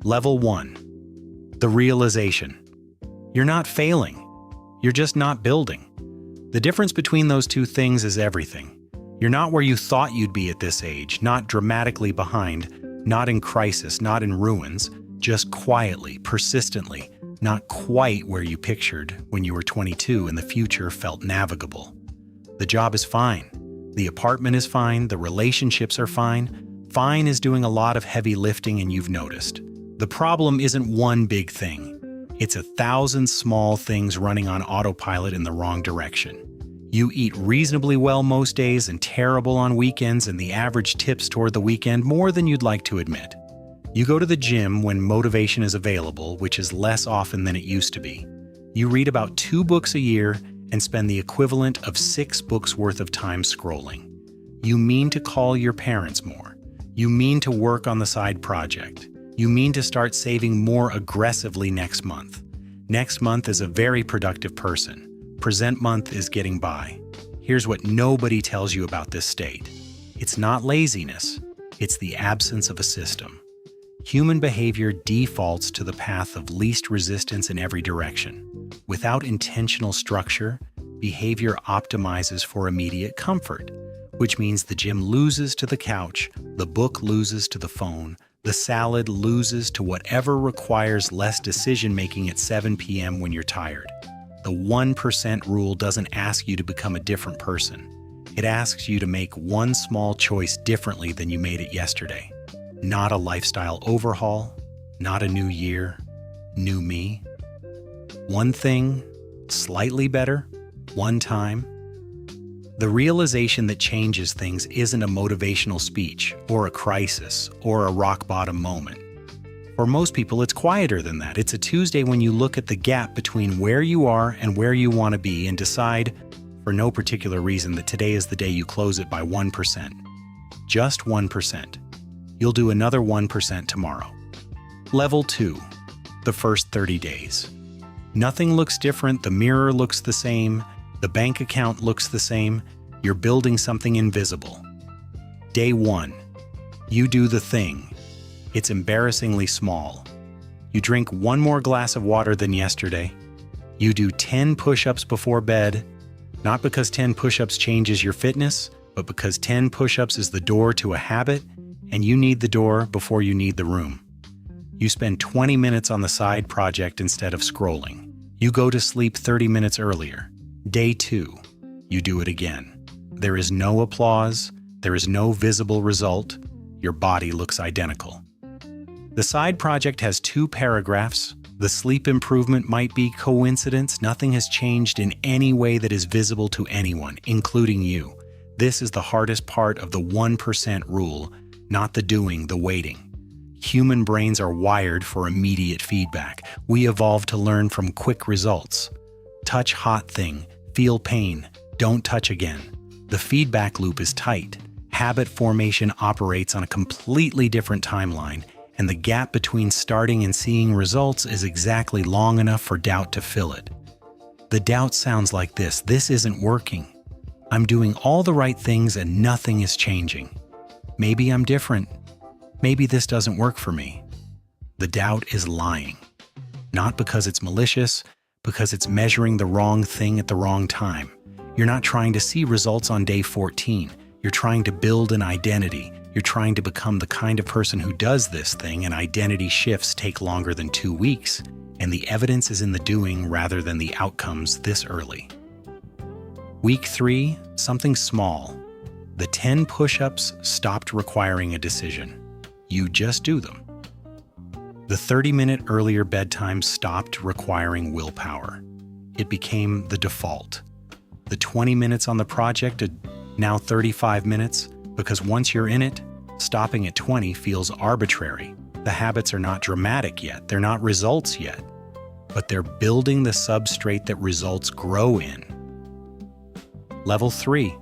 Level 1. The realization. You're not failing. You're just not building. The difference between those two things is everything. You're not where you thought you'd be at this age, not dramatically behind, not in crisis, not in ruins, just quietly, persistently, not quite where you pictured when you were 22 and the future felt navigable. The job is fine. The apartment is fine. The relationships are fine. Fine is doing a lot of heavy lifting and you've noticed. The problem isn't one big thing. It's 1,000 small things running on autopilot in the wrong direction. You eat reasonably well most days and terrible on weekends, and the average tips toward the weekend more than you'd like to admit. You go to the gym when motivation is available, which is less often than it used to be. You read about 2 books a year and spend the equivalent of 6 books worth of time scrolling. You mean to call your parents more. You mean to work on the side project. You mean to start saving more aggressively next month. Next month is a very productive person. Present month is getting by. Here's what nobody tells you about this state. It's not laziness. It's the absence of a system. Human behavior defaults to the path of least resistance in every direction. Without intentional structure, behavior optimizes for immediate comfort, which means the gym loses to the couch, the book loses to the phone, the salad loses to whatever requires less decision-making at 7 p.m. when you're tired. The 1% rule doesn't ask you to become a different person. It asks you to make one small choice differently than you made it yesterday. Not a lifestyle overhaul, not a new year, new me. One thing, slightly better, one time. The realization that changes things isn't a motivational speech, or a crisis, or a rock-bottom moment. For most people, it's quieter than that. It's a Tuesday when you look at the gap between where you are and where you want to be and decide, for no particular reason, that today is the day you close it by 1%. Just 1%. You'll do another 1% tomorrow. Level 2. The first 30 days. Nothing looks different. The mirror looks the same. The bank account looks the same. You're building something invisible. Day 1. You do the thing. It's embarrassingly small. You drink 1 more glass of water than yesterday. You do 10 push-ups before bed, not because 10 push-ups changes your fitness, but because 10 push-ups is the door to a habit, and you need the door before you need the room. You spend 20 minutes on the side project instead of scrolling. You go to sleep 30 minutes earlier. Day 2, you do it again. There is no applause. There is no visible result. Your body looks identical. The side project has 2 paragraphs. The sleep improvement might be coincidence. Nothing has changed in any way that is visible to anyone, including you. This is the hardest part of the 1% rule, not the doing, the waiting. Human brains are wired for immediate feedback. We evolved to learn from quick results. Touch hot thing, feel pain, don't touch again. The feedback loop is tight. Habit formation operates on a completely different timeline, and the gap between starting and seeing results is exactly long enough for doubt to fill it. The doubt sounds like this: this isn't working. I'm doing all the right things and nothing is changing. Maybe I'm different. Maybe this doesn't work for me. The doubt is lying. Not because it's malicious, because it's measuring the wrong thing at the wrong time. You're not trying to see results on day 14. You're trying to build an identity. You're trying to become the kind of person who does this thing, and identity shifts take longer than 2 weeks, and the evidence is in the doing rather than the outcomes this early. Week 3, something small. The 10 push-ups stopped requiring a decision. You just do them. The 30-minute earlier bedtime stopped requiring willpower. It became the default. The 20 minutes on the project are now 35 minutes, because once you're in it, stopping at 20 feels arbitrary. The habits are not dramatic yet, they're not results yet, but they're building the substrate that results grow in. Level 3,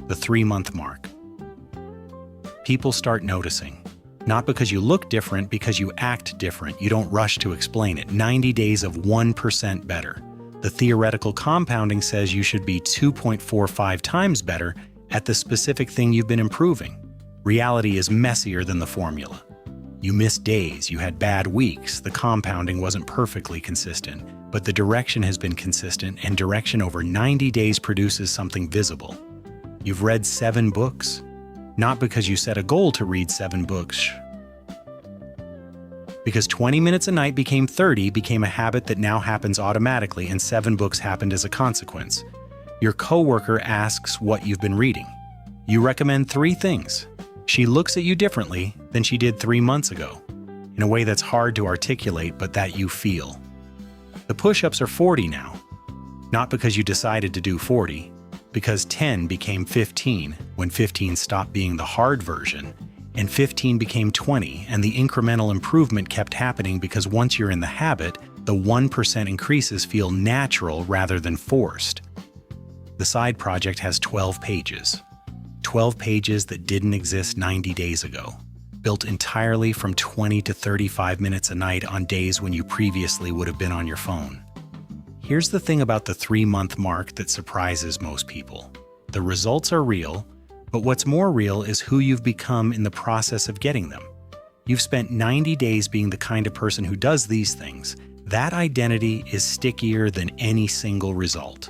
the 3-month mark. People start noticing. Not because you look different, because you act different. You don't rush to explain it. 90 days of 1% better. The theoretical compounding says you should be 2.45 times better at the specific thing you've been improving. Reality is messier than the formula. You missed days, you had bad weeks, the compounding wasn't perfectly consistent, but the direction has been consistent, and direction over 90 days produces something visible. You've read 7 books, not because you set a goal to read 7 books, because 20 minutes a night became 30, became a habit that now happens automatically, and 7 books happened as a consequence. Your coworker asks what you've been reading. You recommend 3 things. She looks at you differently than she did 3 months ago, in a way that's hard to articulate but that you feel. The push-ups are 40 now, not because you decided to do 40, because 10 became 15 when 15 stopped being the hard version, and 15 became 20, and the incremental improvement kept happening because once you're in the habit, the 1% increases feel natural rather than forced. The side project has 12 pages. 12 pages that didn't exist 90 days ago, built entirely from 20 to 35 minutes a night on days when you previously would have been on your phone. Here's the thing about the 3-month mark that surprises most people. The results are real, but what's more real is who you've become in the process of getting them. You've spent 90 days being the kind of person who does these things. That identity is stickier than any single result.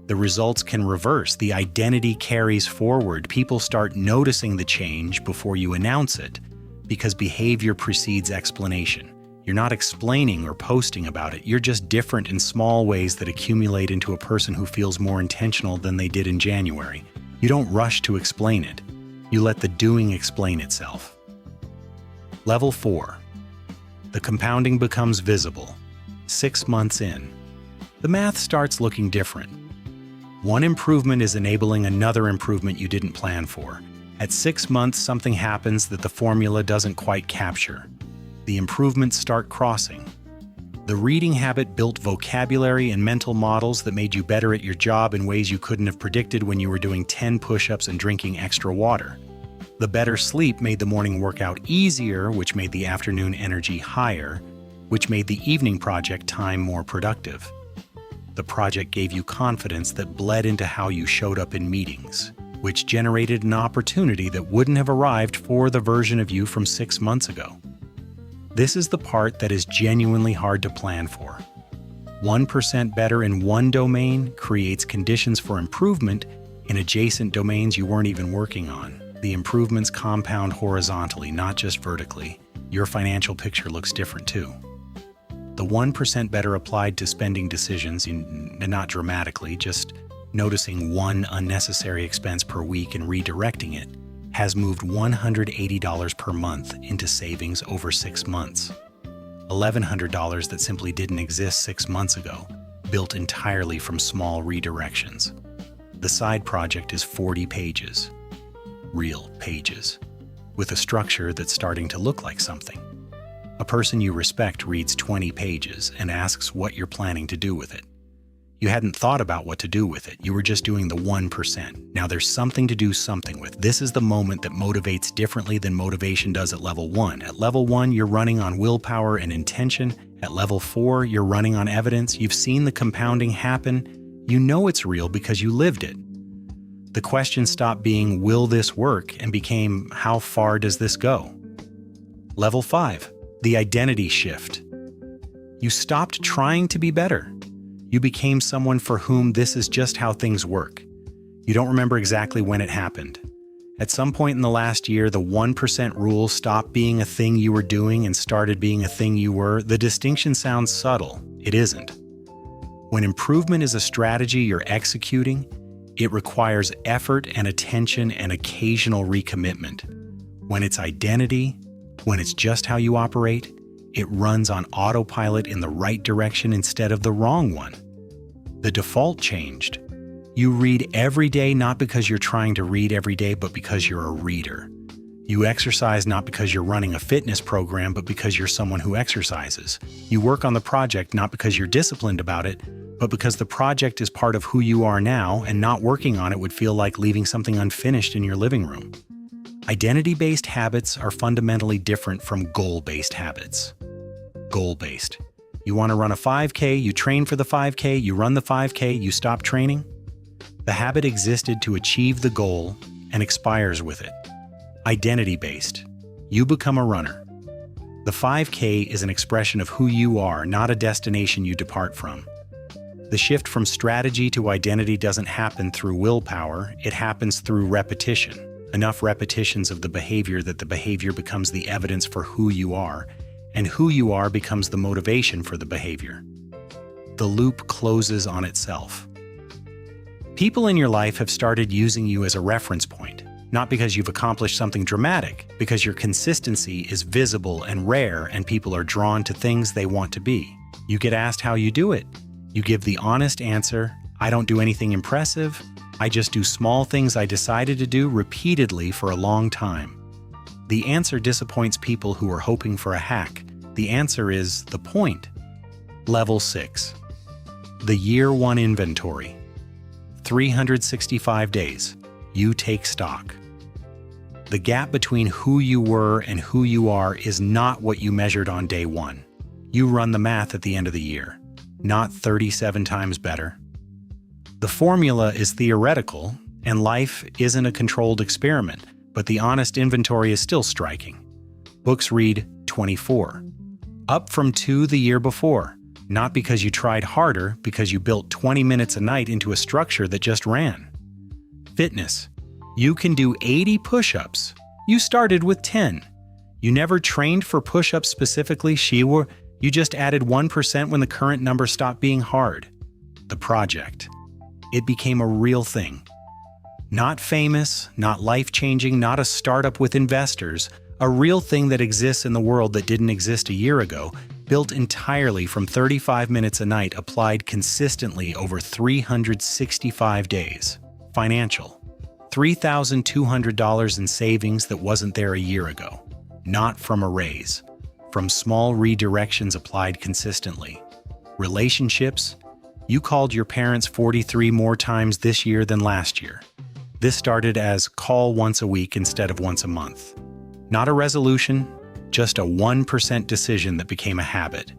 The results can reverse. The identity carries forward. People start noticing the change before you announce it, because behavior precedes explanation. You're not explaining or posting about it. You're just different in small ways that accumulate into a person who feels more intentional than they did in January. You don't rush to explain it. You let the doing explain itself. Level 4. The compounding becomes visible. 6 months in. The math starts looking different. One improvement is enabling another improvement you didn't plan for. At 6 months, something happens that the formula doesn't quite capture. The improvements start crossing. The reading habit built vocabulary and mental models that made you better at your job in ways you couldn't have predicted when you were doing 10 push-ups and drinking extra water. The better sleep made the morning workout easier, which made the afternoon energy higher, which made the evening project time more productive. The project gave you confidence that bled into how you showed up in meetings, which generated an opportunity that wouldn't have arrived for the version of you from 6 months ago. This is the part that is genuinely hard to plan for. 1% better in one domain creates conditions for improvement in adjacent domains you weren't even working on. The improvements compound horizontally, not just vertically. Your financial picture looks different too. The 1% better applied to spending decisions, not dramatically, just noticing one unnecessary expense per week and redirecting it, has moved $180 per month into savings over 6 months. $1,100 that simply didn't exist 6 months ago, built entirely from small redirections. The side project is 40 pages. Real pages. With a structure that's starting to look like something. A person you respect reads 20 pages and asks what you're planning to do with it. You hadn't thought about what to do with it. You were just doing the 1%. Now there's something to do something with. This is the moment that motivates differently than motivation does at level 1. At level 1, you're running on willpower and intention. At level 4, you're running on evidence. You've seen the compounding happen. You know it's real because you lived it. The question stopped being, will this work, and became, how far does this go? Level 5. The identity shift. You stopped trying to be better. You became someone for whom this is just how things work. You don't remember exactly when it happened. At some point in the last year, the 1% rule stopped being a thing you were doing and started being a thing you were. The distinction sounds subtle. It isn't. When improvement is a strategy you're executing, it requires effort and attention and occasional recommitment. When it's identity, when it's just how you operate, it runs on autopilot in the right direction instead of the wrong one. The default changed. You read every day not because you're trying to read every day, but because you're a reader. You exercise not because you're running a fitness program, but because you're someone who exercises. You work on the project not because you're disciplined about it, but because the project is part of who you are now, and not working on it would feel like leaving something unfinished in your living room. Identity-based habits are fundamentally different from goal-based habits. Goal-based. You want to run a 5K, you train for the 5K, you run the 5K, you stop training? The habit existed to achieve the goal and expires with it. Identity-based. You become a runner. The 5K is an expression of who you are, not a destination you depart from. The shift from strategy to identity doesn't happen through willpower, it happens through repetition. Enough repetitions of the behavior that the behavior becomes the evidence for who you are, and who you are becomes the motivation for the behavior. The loop closes on itself. People in your life have started using you as a reference point, not because you've accomplished something dramatic, because your consistency is visible and rare and people are drawn to things they want to be. You get asked how you do it. You give the honest answer, I don't do anything impressive, I just do small things I decided to do repeatedly for a long time. The answer disappoints people who are hoping for a hack. The answer is the point. Level 6. The Year 1 Inventory. 365 days. You take stock. The gap between who you were and who you are is not what you measured on day 1. You run the math at the end of the year, not 37 times better. The formula is theoretical, and life isn't a controlled experiment, but the honest inventory is still striking. Books read 24. Up from 2 the year before, not because you tried harder, because you built 20 minutes a night into a structure that just ran. Fitness. You can do 80 push-ups. You started with 10. You never trained for push-ups specifically, you just added 1% when the current number stopped being hard. The project. It became a real thing. Not famous, not life-changing, not a startup with investors, a real thing that exists in the world that didn't exist a year ago, built entirely from 35 minutes a night applied consistently over 365 days. Financial. $3,200 in savings that wasn't there a year ago. Not from a raise. From small redirections applied consistently. Relationships. You called your parents 43 more times this year than last year. This started as call once a week instead of once a month. Not a resolution, just a 1% decision that became a habit.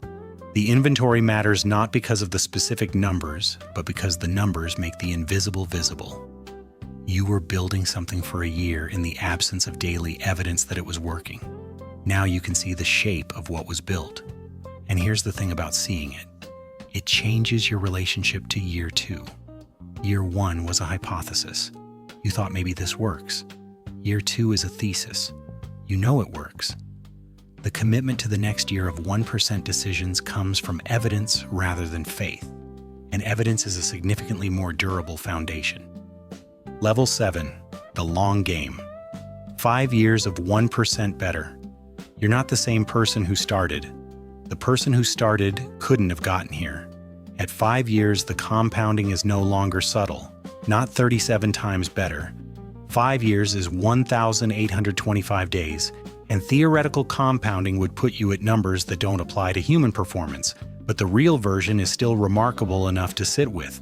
The inventory matters not because of the specific numbers, but because the numbers make the invisible visible. You were building something for a year in the absence of daily evidence that it was working. Now you can see the shape of what was built. And here's the thing about seeing it. It changes your relationship to year 2. Year 1 was a hypothesis. You thought maybe this works. Year 2 is a thesis. You know it works. The commitment to the next year of 1% decisions comes from evidence rather than faith. And evidence is a significantly more durable foundation. Level 7. The long game. 5 years of 1% better. You're not the same person who started. The person who started couldn't have gotten here. At 5 years, the compounding is no longer subtle, not 37 times better. 5 years is 1,825 days, and theoretical compounding would put you at numbers that don't apply to human performance, but the real version is still remarkable enough to sit with.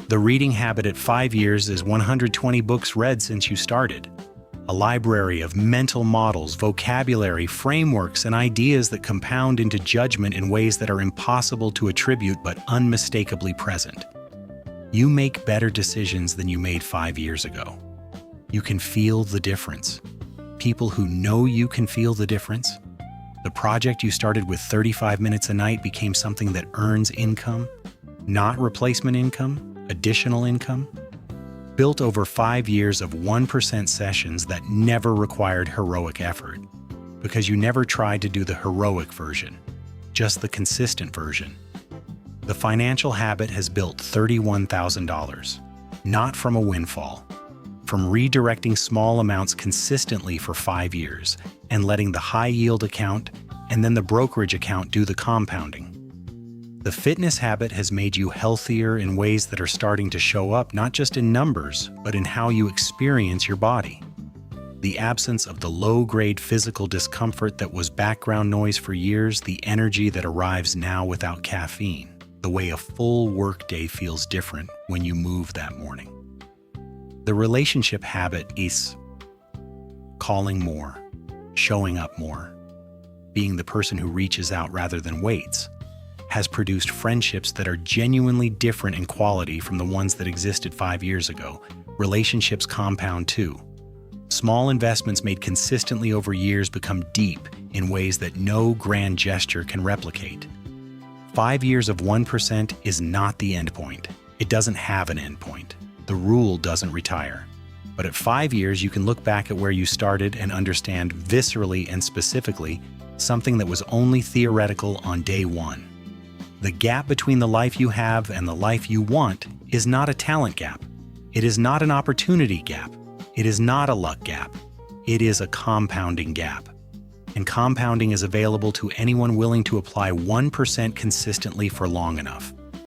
The reading habit at 5 years is 120 books read since you started. A library of mental models, vocabulary, frameworks, and ideas that compound into judgment in ways that are impossible to attribute but unmistakably present. You make better decisions than you made 5 years ago. You can feel the difference. People who know you can feel the difference. The project you started with 35 minutes a night became something that earns income, not replacement income, additional income. Built over 5 years of 1% sessions that never required heroic effort, because you never tried to do the heroic version, just the consistent version. The financial habit has built $31,000, not from a windfall, from redirecting small amounts consistently for 5 years and letting the high-yield account and then the brokerage account do the compounding. The fitness habit has made you healthier in ways that are starting to show up not just in numbers, but in how you experience your body. The absence of the low-grade physical discomfort that was background noise for years, the energy that arrives now without caffeine, the way a full workday feels different when you move that morning. The relationship habit is calling more, showing up more, being the person who reaches out rather than waits, has produced friendships that are genuinely different in quality from the ones that existed 5 years ago. Relationships compound too. Small investments made consistently over years become deep, in ways that no grand gesture can replicate. 5 years of 1% is not the endpoint. It doesn't have an endpoint. The rule doesn't retire. But at 5 years, you can look back at where you started and understand viscerally and specifically something that was only theoretical on day one. The gap between the life you have and the life you want is not a talent gap. It is not an opportunity gap. It is not a luck gap. It is a compounding gap. And compounding is available to anyone willing to apply 1% consistently for long enough.